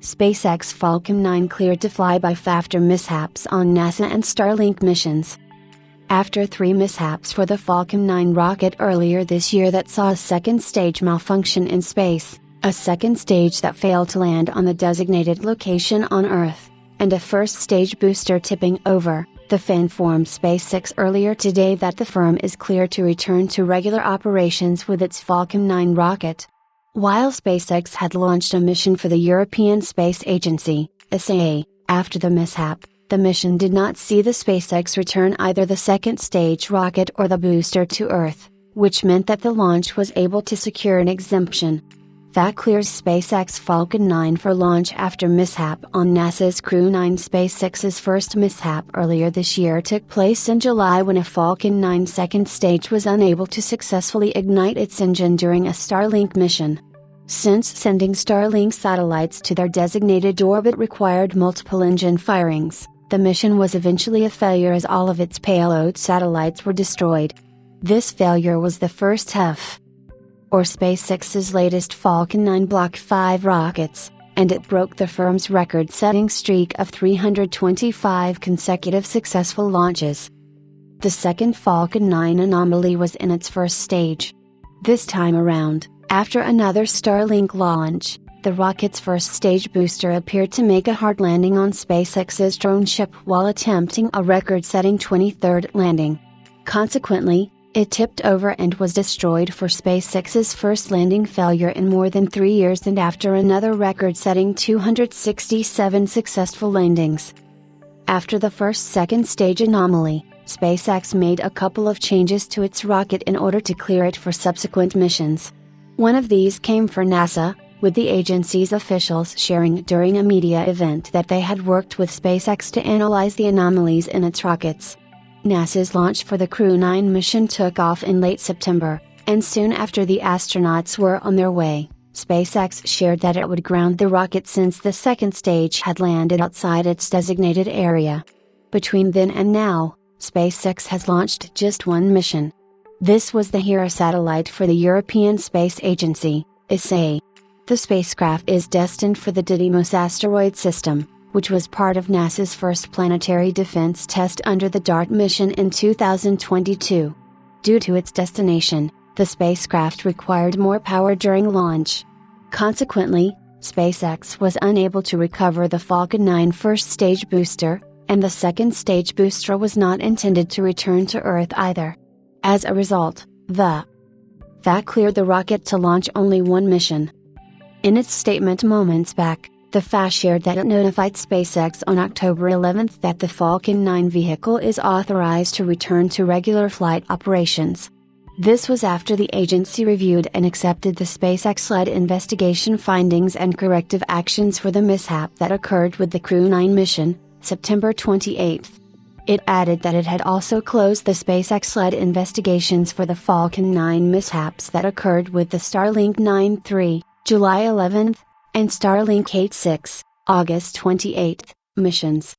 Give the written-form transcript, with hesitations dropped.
SpaceX Falcon 9 cleared to fly by FAA after mishaps on NASA and Starlink missions. After 3 mishaps for the Falcon 9 rocket earlier this year that saw a second stage malfunction in space, a second stage that failed to land on the designated location on Earth, and a first stage booster tipping over, the FAA informed SpaceX earlier today that the firm is clear to return to regular operations with its Falcon 9 rocket. While SpaceX had launched a mission for the European Space Agency, FAA, after the mishap, the mission did not see the SpaceX return either the second stage rocket or the booster to Earth, which meant that the launch was able to secure an exemption. FAA clears SpaceX Falcon 9 for launch after mishap on NASA's Crew 9. SpaceX's first mishap earlier this year took place in July when a Falcon 9 second stage was unable to successfully ignite its engine during a Starlink mission. Since sending Starlink satellites to their designated orbit required multiple engine firings, the mission was eventually a failure as all of its payload satellites were destroyed. This failure was the first or SpaceX's latest Falcon 9 Block 5 rockets, and it broke the firm's record-setting streak of 325 consecutive successful launches. The second Falcon 9 anomaly was in its first stage. This time around, after another Starlink launch, the rocket's first stage booster appeared to make a hard landing on SpaceX's drone ship while attempting a record-setting 23rd landing. Consequently, it tipped over and was destroyed for SpaceX's first landing failure in more than 3 years and after another record-setting 267 successful landings. After the first second stage anomaly, SpaceX made a couple of changes to its rocket in order to clear it for subsequent missions. One of these came for NASA, with the agency's officials sharing during a media event that they had worked with SpaceX to analyze the anomalies in its rockets. NASA's launch for the Crew 9 mission took off in late September, and soon after the astronauts were on their way, SpaceX shared that it would ground the rocket since the second stage had landed outside its designated area. Between then and now, SpaceX has launched just one mission. This was the Hera satellite for the European Space Agency, FAA. The spacecraft is destined for the Didymos asteroid system, which was part of NASA's first planetary defense test under the DART mission in 2022. Due to its destination, the spacecraft required more power during launch. Consequently, SpaceX was unable to recover the Falcon 9 first stage booster, and the second stage booster was not intended to return to Earth either. As a result, the FAA cleared the rocket to launch only one mission. In its statement moments back, the FAA shared that it notified SpaceX on October 11 that the Falcon 9 vehicle is authorized to return to regular flight operations. This was after the agency reviewed and accepted the SpaceX-led investigation findings and corrective actions for the mishap that occurred with the Crew 9 mission, September 28. It added that it had also closed the SpaceX-led investigations for the Falcon 9 mishaps that occurred with the Starlink 9-3, July 11, and Starlink 8-6, August 28, missions.